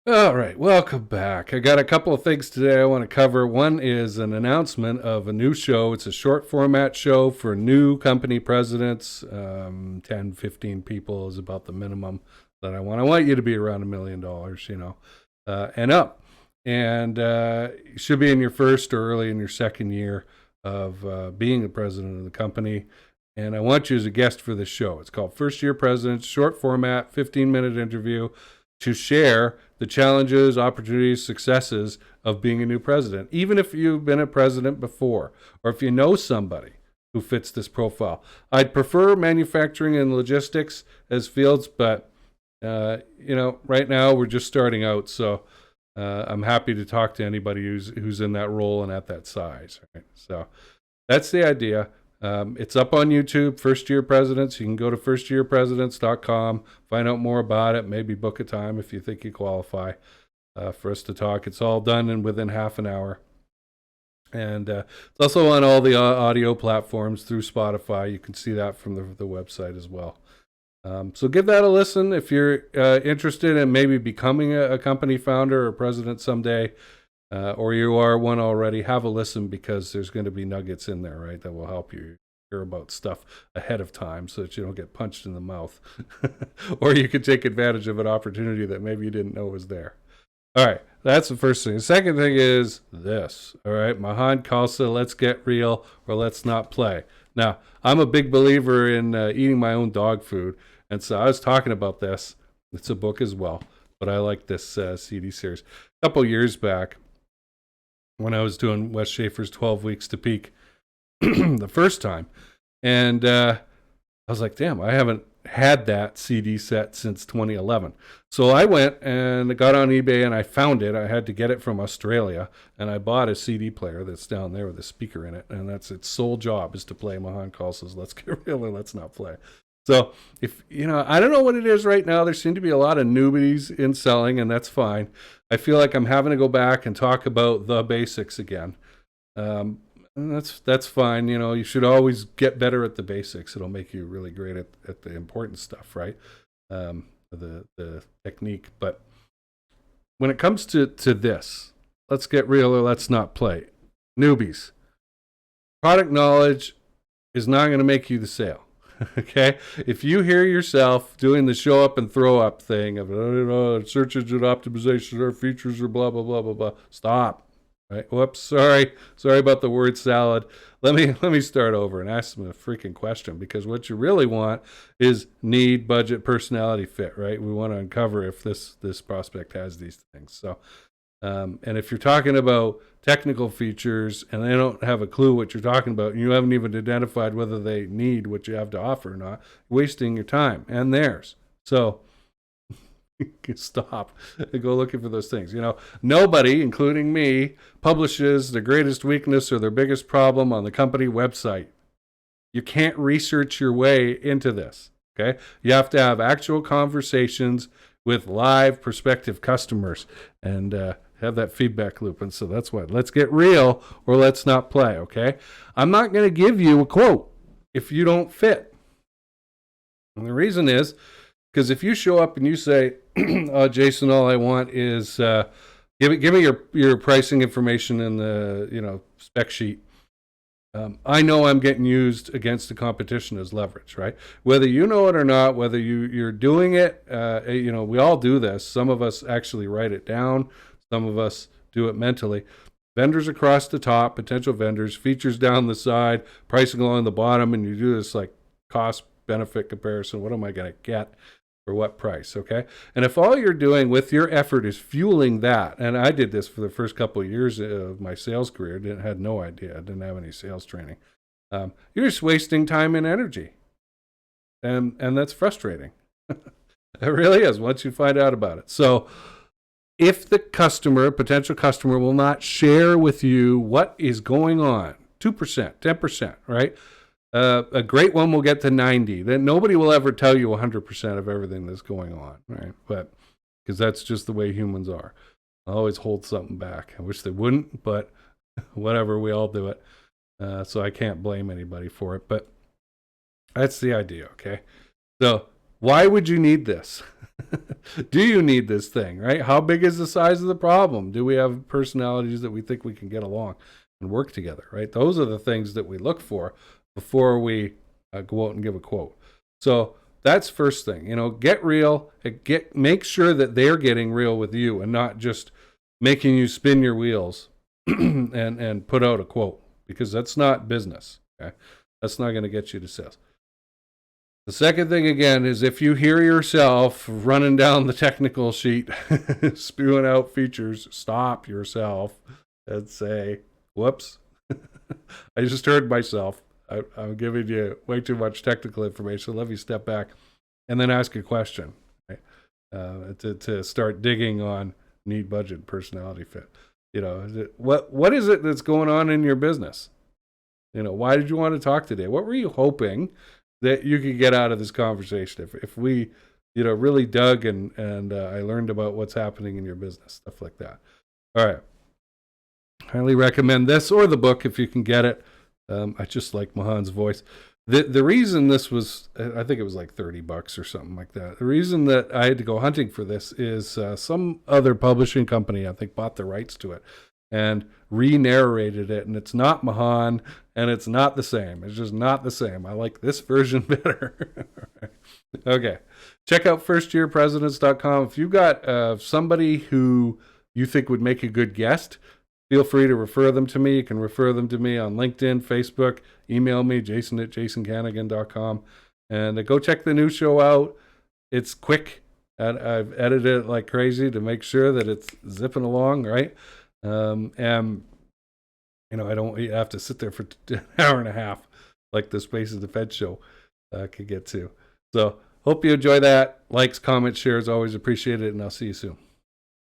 All right, welcome back. I got a couple of things today I want to cover. One is an announcement of a new show. It's a short format show for new company presidents. 10, 15 people is about the minimum that I want. I want you to be around $1 million, and up. And you should be in your first or early in your second year of being the president of the company. And I want you as a guest for this show. It's called First Year Presidents, short format, 15-minute interview to share the challenges, opportunities, successes of being a new president, even if you've been a president before, or if you know somebody who fits this profile. I'd prefer manufacturing and logistics as fields, but right now we're just starting out, so I'm happy to talk to anybody who's in that role and at that size. Right? So that's the idea. It's up on YouTube, First Year Presidents. You can go to firstyearpresidents.com, find out more about it, maybe book a time if you think you qualify for us to talk. It's all done in within half an hour. And it's also on all the audio platforms through Spotify. You can see that from the website as well. So give that a listen if you're interested in maybe becoming a company founder or president someday. Or you are one already, have a listen because there's going to be nuggets in there, right, that will help you hear about stuff ahead of time so that you don't get punched in the mouth. Or you could take advantage of an opportunity that maybe you didn't know was there. All right, that's the first thing. The second thing is this, all right, Mahan Khalsa, let's get real or let's not play. Now, I'm a big believer in eating my own dog food, and so I was talking about this. It's a book as well, but I like this CD series. A couple years back, when I was doing Wes Schaefer's 12 Weeks to Peak the first time. And I was like, damn, I haven't had that CD set since 2011. So I went and got on eBay and I found it. I had to get it from Australia. And I bought a CD player that's down there with a speaker in it. And that's its sole job is to play Mahan Khalsa's Let's Get Real or Let's Not Play. So if, I don't know what it is right now. There seem to be a lot of newbies in selling, and that's fine. I feel like I'm having to go back and talk about the basics again. And that's fine. You should always get better at the basics. It'll make you really great at the important stuff, right? The technique. But when it comes to this, let's get real or let's not play. Newbies. Product knowledge is not going to make you the sale. Okay, if you hear yourself doing the show up and throw up thing of search engine optimization or features or blah blah blah blah blah, stop. Right? Whoops, sorry about the word salad. Let me start over and ask them a freaking question, because what you really want is need, budget, personality fit. Right? We want to uncover if this prospect has these things. So. And if you're talking about technical features and they don't have a clue what you're talking about, and you haven't even identified whether they need what you have to offer or not, you're wasting your time and theirs. So stop and go looking for those things. Nobody, including me, publishes their greatest weakness or their biggest problem on the company website. You can't research your way into this. Okay, you have to have actual conversations with live prospective customers and have that feedback loop. And so that's why let's get real or let's not play. Okay, I'm not going to give you a quote if you don't fit. And the reason is because if you show up and you say, oh, Jason, all I want is give me your pricing information in the spec sheet. I know I'm getting used against the competition as leverage, right? Whether you know it or not, whether you're doing it, we all do this. Some of us actually write it down. Some of us do it mentally. Vendors across the top, potential vendors, features down the side, pricing along the bottom, and you do this like cost benefit comparison. What am I going to get for what price? Okay. And if all you're doing with your effort is fueling that, and I did this for the first couple of years of my sales career, had no idea, I didn't have any sales training. You're just wasting time and energy. And that's frustrating. It really is once you find out about it. So if the potential customer will not share with you what is going on, 2%, 10%, right? A great one will get to 90. Then nobody will ever tell you 100% of everything that's going on, right? But because that's just the way humans are. I always hold something back. I wish they wouldn't, but whatever, we all do it. So I can't blame anybody for it. But that's the idea, okay? So Why would you need this? Do you need this thing, right? How big is the size of the problem? Do we have personalities that we think we can get along and work together, right? Those are the things that we look for before we go out and give a quote. So that's first thing, get real, make sure that they're getting real with you and not just making you spin your wheels and put out a quote, because that's not business. Okay, that's not going to get you to sales. The second thing, again, is if you hear yourself running down the technical sheet, spewing out features, stop yourself and say, whoops, I just heard myself. I'm giving you way too much technical information. Let me step back and then ask a question, right? To start digging on need, budget, personality fit. What is it that's going on in your business? Why did you want to talk today? What were you hoping that you could get out of this conversation? If we, really dug and I learned about what's happening in your business, stuff like that. All right. Highly recommend this or the book if you can get it. I just like Mahan's voice. The reason this was, I think it was like $30 or something like that. The reason that I had to go hunting for this is some other publishing company, I think, bought the rights to it and re-narrated it, and it's not Mahan, and it's not the same. It's just not the same. I like this version better. Okay. Check out firstyearpresidents.com. If you've got somebody who you think would make a good guest, feel free to refer them to me. You can refer them to me on LinkedIn, Facebook, email me, jason@jasonkanigan.com. And go check the new show out. It's quick. And I've edited it like crazy to make sure that it's zipping along, right? And, I don't have to sit there for an hour and a half like the Space of Defense show could get to. So hope you enjoy that. Likes, comments, shares, always appreciate it, and I'll see you soon.